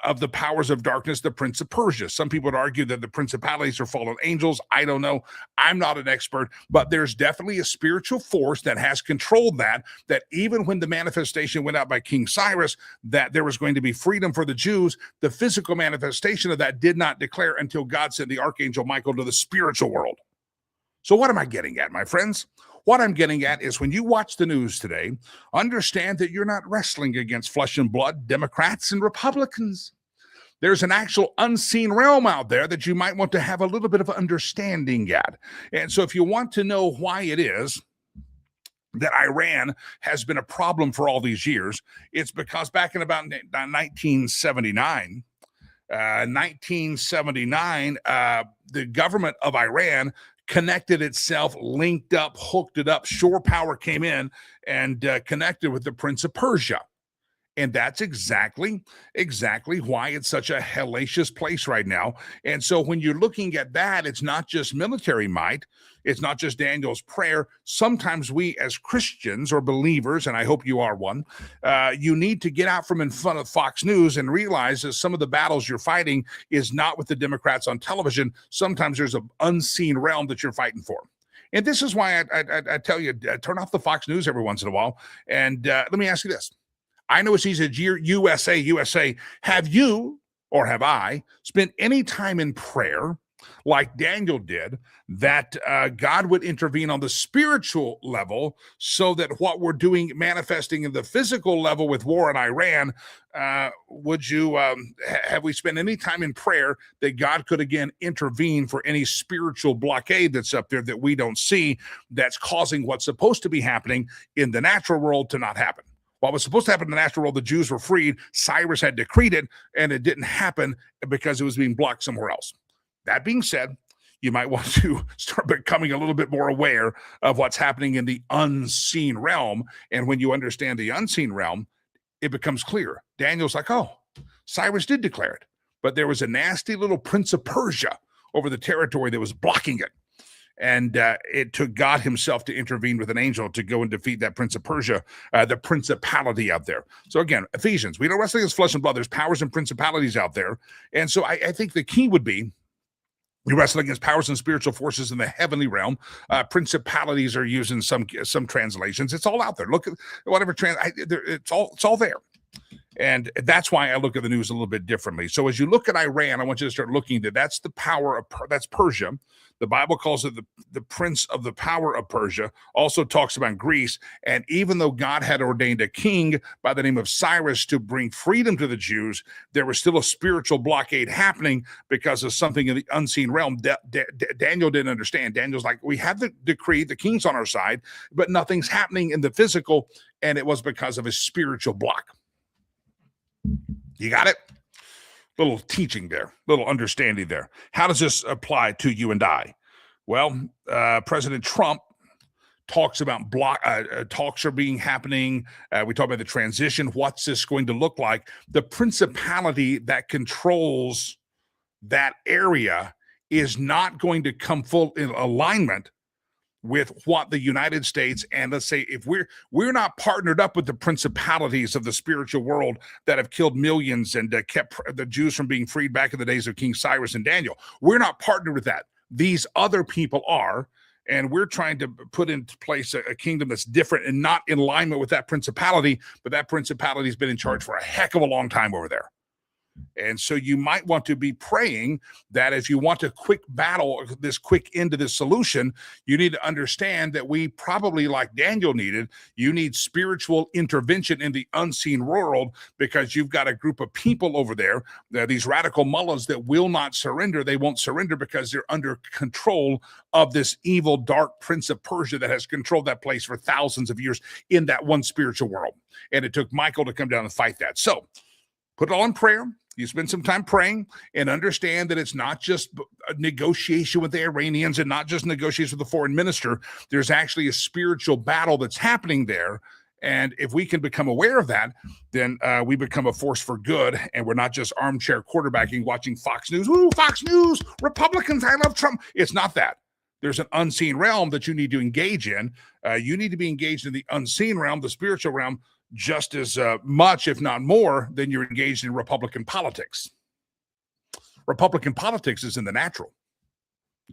of the powers of darkness, the prince of Persia. Some people would argue that the principalities are fallen angels. I don't know. I'm not an expert, but there's definitely a spiritual force that has controlled that even when the manifestation went out by King Cyrus, that there was going to be freedom for the Jews, the physical manifestation of that did not declare until God sent the archangel Michael to the spiritual world. So what am I getting at, my friends? What I'm getting at is when you watch the news today, understand that you're not wrestling against flesh and blood, Democrats and Republicans. There's an actual unseen realm out there that you might want to have a little bit of understanding at. And so if you want to know why it is that Iran has been a problem for all these years, it's because back in about 1979, the government of Iran connected itself, linked up, hooked it up. Shore power came in and connected with the Prince of Persia. And that's exactly why it's such a hellacious place right now. And so when you're looking at that, it's not just military might. It's not just Daniel's prayer. Sometimes we as Christians or believers, and I hope you are one, you need to get out from in front of Fox News and realize that some of the battles you're fighting is not with the Democrats on television. Sometimes there's an unseen realm that you're fighting for. And this is why I tell you, turn off the Fox News every once in a while. And let me ask you this. I know it's easy to USA. Have you or have I spent any time in prayer like Daniel did that God would intervene on the spiritual level so that what we're doing, manifesting in the physical level with war in Iran, have we spent any time in prayer that God could again intervene for any spiritual blockade that's up there that we don't see that's causing what's supposed to be happening in the natural world to not happen? What was supposed to happen in the natural world, the Jews were freed. Cyrus had decreed it, and it didn't happen because it was being blocked somewhere else. That being said, you might want to start becoming a little bit more aware of what's happening in the unseen realm. And when you understand the unseen realm, it becomes clear. Daniel's like, oh, Cyrus did declare it, but there was a nasty little prince of Persia over the territory that was blocking it. And it took God himself to intervene with an angel to go and defeat that prince of Persia, the principality out there. So again, Ephesians, we don't wrestle against flesh and blood. There's powers and principalities out there. And so I think the key would be we wrestle against powers and spiritual forces in the heavenly realm. Principalities are used in some translations. It's all out there. Look at whatever it's all there. And that's why I look at the news a little bit differently. So as you look at Iran, I want you to start looking at that's the power of that's Persia. The Bible calls it the prince of the power of Persia, also talks about Greece. And even though God had ordained a king by the name of Cyrus to bring freedom to the Jews, there was still a spiritual blockade happening because of something in the unseen realm. Daniel didn't understand. Daniel's like, we have the decree, the king's on our side, but nothing's happening in the physical. And it was because of a spiritual block. You got it? Little teaching there, little understanding there. How does this apply to you and I? Well, President Trump talks about talks are happening. We talk about the transition. What's this going to look like? The principality that controls that area is not going to come full in alignment with what the United States, and let's say if we're not partnered up with the principalities of the spiritual world that have killed millions and kept the Jews from being freed back in the days of King Cyrus and Daniel, we're not partnered with that. These other people are, and we're trying to put into place a kingdom that's different and not in alignment with that principality, but that principality has been in charge for a heck of a long time over there. And so you might want to be praying that if you want a quick battle, this quick end to this solution, you need to understand that we probably, like Daniel needed, you need spiritual intervention in the unseen world because you've got a group of people over there, these radical mullahs that will not surrender. They won't surrender because they're under control of this evil, dark prince of Persia that has controlled that place for thousands of years in that one spiritual world. And it took Michael to come down and fight that. So put it all in prayer. You spend some time praying and understand that it's not just negotiation with the Iranians and not just negotiation with the foreign minister. There's actually a spiritual battle that's happening there. And if we can become aware of that, then we become a force for good. And we're not just armchair quarterbacking, watching Fox News. Ooh, Fox News, Republicans, I love Trump. It's not that. There's an unseen realm that you need to engage in. You need to be engaged in the unseen realm, the spiritual realm, just as much, if not more, than you're engaged in Republican politics. Republican politics is in the natural.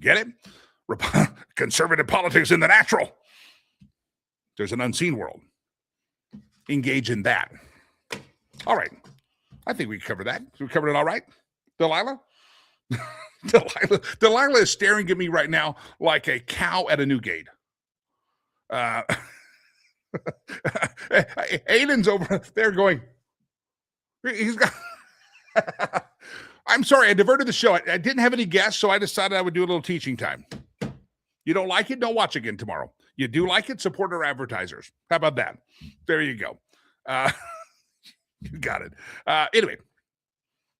Get it? Conservative politics in the natural. There's an unseen world. Engage in that. All right. I think we covered that. We covered it all right. Delilah? Delilah is staring at me right now like a cow at a new gate. Aiden's over there going, he's got... I'm sorry, I diverted the show. I didn't have any guests, so I decided I would do a little teaching time. You don't like it? Don't watch again tomorrow. You do like it? Support our advertisers. How about that? There you go. You got it. Anyway,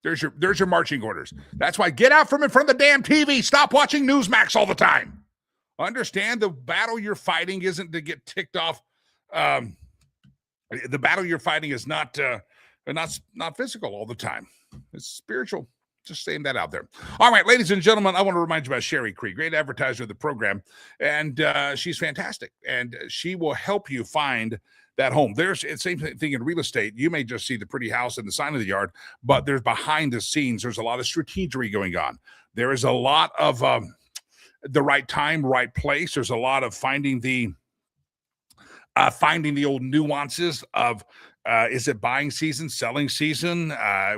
there's your marching orders. That's why get out from in front of the damn TV. Stop watching Newsmax all the time. Understand the battle you're fighting isn't to get ticked off. The battle you're fighting is not physical all the time. It's spiritual. Just saying that out there. All right, ladies and gentlemen, I want to remind you about Sherry Creek, great advertiser of the program. And she's fantastic. And she will help you find that home. There's the same thing in real estate. You may just see the pretty house and the sign of the yard, but there's behind the scenes, there's a lot of strategy going on. There is a lot of the right time, right place. There's a lot of finding the old nuances of is it buying season, selling season?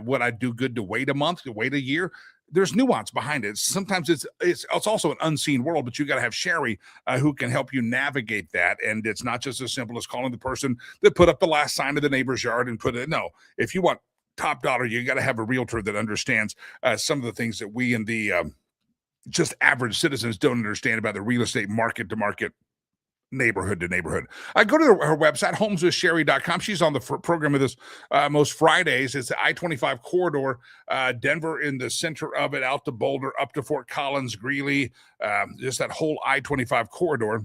Would I do good to wait a month, to wait a year? There's nuance behind it. Sometimes it's also an unseen world, but you got to have Sherry who can help you navigate that. And it's not just as simple as calling the person that put up the last sign of the neighbor's yard and put it. No, if you want top dollar, you got to have a realtor that understands some of the things that we and the just average citizens don't understand about the real estate market to market, neighborhood to neighborhood. I go to her website, homeswithsherry.com. She's on the program with us most Fridays. It's the I-25 corridor, Denver in the center of it, out to Boulder, up to Fort Collins, Greeley, just that whole I-25 corridor.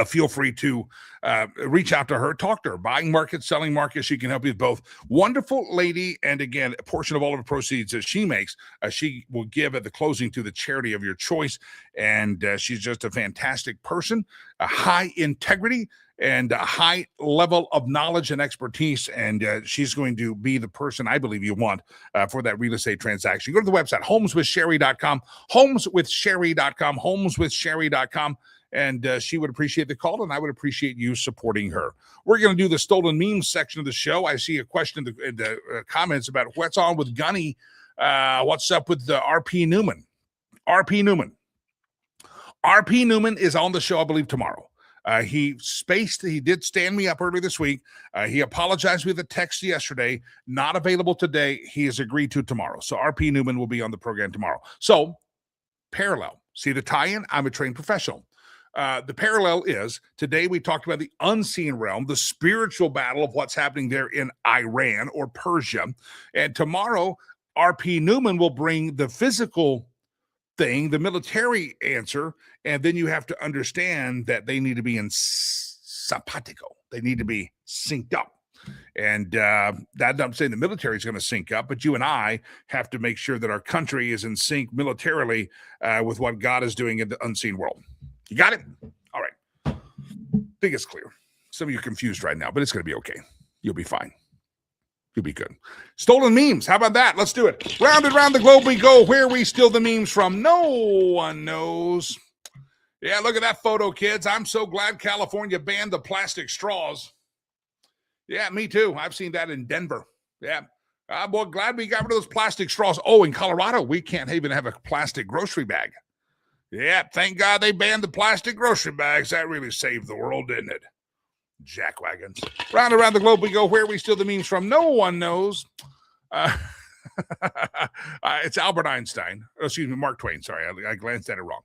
Feel free to reach out to her, talk to her. Buying market, selling market, she can help you with both. Wonderful lady, and again, a portion of all of the proceeds that she makes, she will give at the closing to the charity of your choice. And she's just a fantastic person, a high integrity, and a high level of knowledge and expertise. And she's going to be the person I believe you want for that real estate transaction. Go to the website, homeswithsherry.com, homeswithsherry.com, homeswithsherry.com. And she would appreciate the call, and I would appreciate you supporting her. We're going to do the stolen memes section of the show. I see a question in the comments about what's on with Gunny. What's up with the RP Newman? RP Newman is on the show, I believe, tomorrow. He did stand me up earlier this week. He apologized with a text yesterday. Not available today. He has agreed to tomorrow. So RP Newman will be on the program tomorrow. So parallel. See the tie-in? I'm a trained professional. The parallel is today we talked about the unseen realm, the spiritual battle of what's happening there in Iran or Persia. And tomorrow, RP Newman will bring the physical thing, the military answer. And then you have to understand that they need to be in simpatico. They need to be synced up. And that I'm saying the military is going to sync up, but you and I have to make sure that our country is in sync militarily with what God is doing in the unseen world. You got it? All right. I think it's clear. Some of you are confused right now, but it's going to be okay. You'll be fine. You'll be good. Stolen memes. How about that? Let's do it. Round and round the globe we go. Where we steal the memes from, no one knows. Yeah, look at that photo, kids. I'm so glad California banned the plastic straws. Yeah, me too. I've seen that in Denver. Yeah. Well, glad we got rid of those plastic straws. Oh, in Colorado, we can't even have a plastic grocery bag. Yeah, thank God they banned the plastic grocery bags. That really saved the world, didn't it? Jackwagons. Round and around the globe we go. Where we steal the memes from, no one knows. It's Albert Einstein. Oh, excuse me, Mark Twain. Sorry, I glanced at it wrong.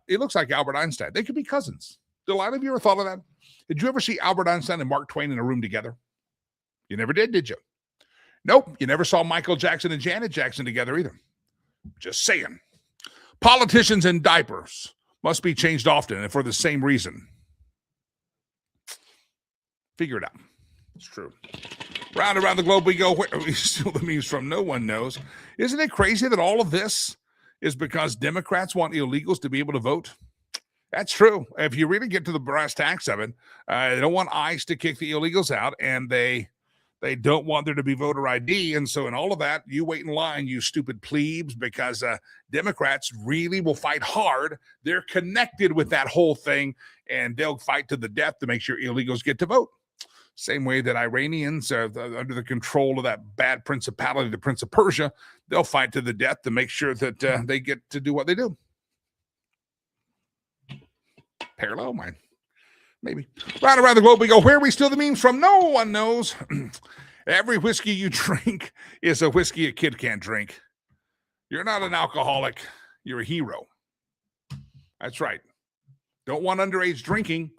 It looks like Albert Einstein. They could be cousins. Did a lot of you ever thought of that? Did you ever see Albert Einstein and Mark Twain in a room together? You never did you? Nope. You never saw Michael Jackson and Janet Jackson together either. Just saying. Politicians in diapers must be changed often and for the same reason. Figure it out. It's true. Round around the globe we go. Where we steal the memes from, no one knows. Isn't it crazy that all of this is because Democrats want illegals to be able to vote? That's true. If you really get to the brass tacks of it, they don't want ICE to kick the illegals out, and they don't want there to be voter ID. And so in all of that, you wait in line, you stupid plebes, because Democrats really will fight hard. They're connected with that whole thing, and they'll fight to the death to make sure illegals get to vote. Same way that Iranians are under the control of that bad principality, the Prince of Persia, they'll fight to the death to make sure that they get to do what they do. Parallel mine. Maybe. Right around the globe we go. Where we steal the memes from, no one knows. Every whiskey you drink is a whiskey a kid can't drink. You're not an alcoholic. You're a hero. That's right. Don't want underage drinking.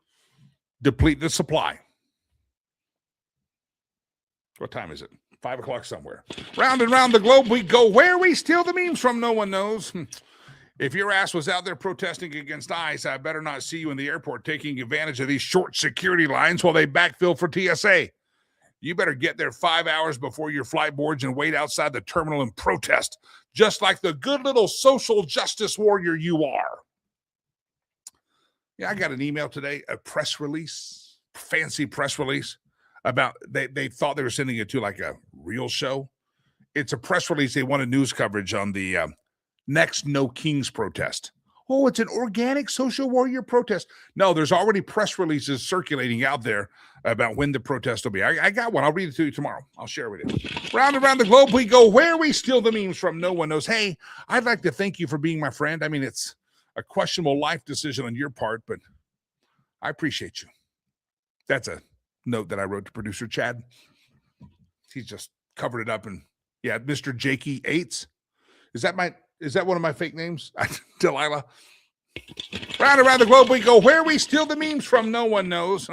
Deplete the supply. What time is it? 5 o'clock somewhere. Round and round the globe we go. Where we steal the memes from, no one knows. If your ass was out there protesting against ICE, I better not see you in the airport taking advantage of these short security lines while they backfill for TSA. You better get there 5 hours before your flight boards and wait outside the terminal and protest, just like the good little social justice warrior you are. Yeah, I got an email today, a press release, fancy press release, about they thought they were sending it to like a real show. It's a press release. They wanted news coverage on the next No Kings protest. Oh, it's an organic social warrior protest. No, there's already press releases circulating out there about when the protest will be. I got one. I'll read it to you tomorrow. I'll share with you. Round and round the globe we go. Where we steal the memes from, no one knows. Hey, I'd like to thank you for being my friend. I mean, it's a questionable life decision on your part, but I appreciate you. That's a note that I wrote to producer Chad. He's just covered it up. And yeah, Mr. Jakey Eights. Is that one of my fake names? Delilah. Round around the globe we go. Where we steal the memes from, no one knows.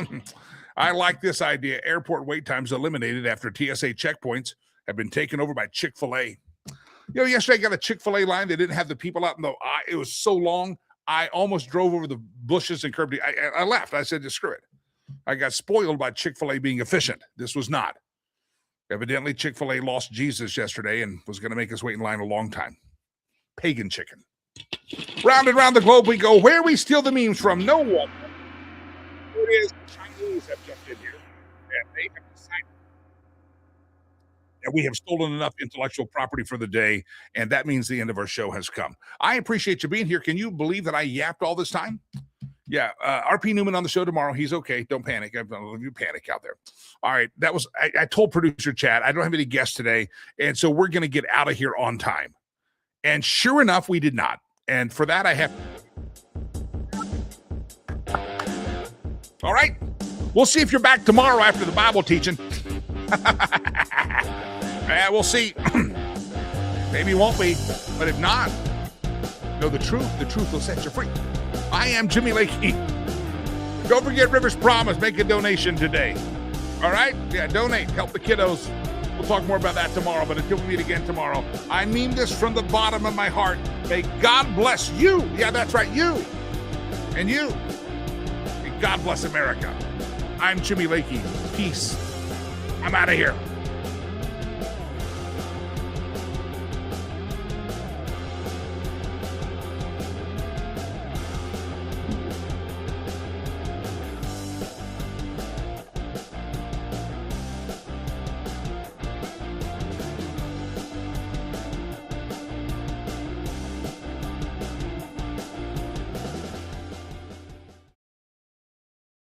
I like this idea. Airport wait times eliminated after TSA checkpoints have been taken over by Chick-fil-A. You know, yesterday I got a Chick-fil-A line. They didn't have the people out in the aisle. It was so long, I almost drove over the bushes and curbed it. I left. I said, just screw it. I got spoiled by Chick-fil-A being efficient. This was not. Evidently, Chick-fil-A lost Jesus yesterday and was going to make us wait in line a long time. Pagan chicken. Round and round the globe we go. Where we steal the memes from, no one. It is Chinese have jumped in here, and they have decided that we have stolen enough intellectual property for the day, and that means the end of our show has come. I appreciate you being here. Can you believe that I yapped all this time? Yeah, RP Newman on the show tomorrow. He's okay. Don't panic. I don't know if you panic out there. All right, that was I told producer Chad I don't have any guests today, and so we're going to get out of here on time. And sure enough, we did not. And for that, I have. All right, we'll see if you're back tomorrow after the Bible teaching. Yeah, we'll see. Maybe you won't be, but if not, know the truth will set you free. I am Jimmy Lakey. Don't forget Rivers Promise. Make a donation today. All right? Yeah, donate. Help the kiddos. We'll talk more about that tomorrow, but until we meet again tomorrow, I mean this from the bottom of my heart. May God bless you. Yeah, that's right, you. And you. May God bless America. I'm Jimmy Lakey. Peace. I'm out of here.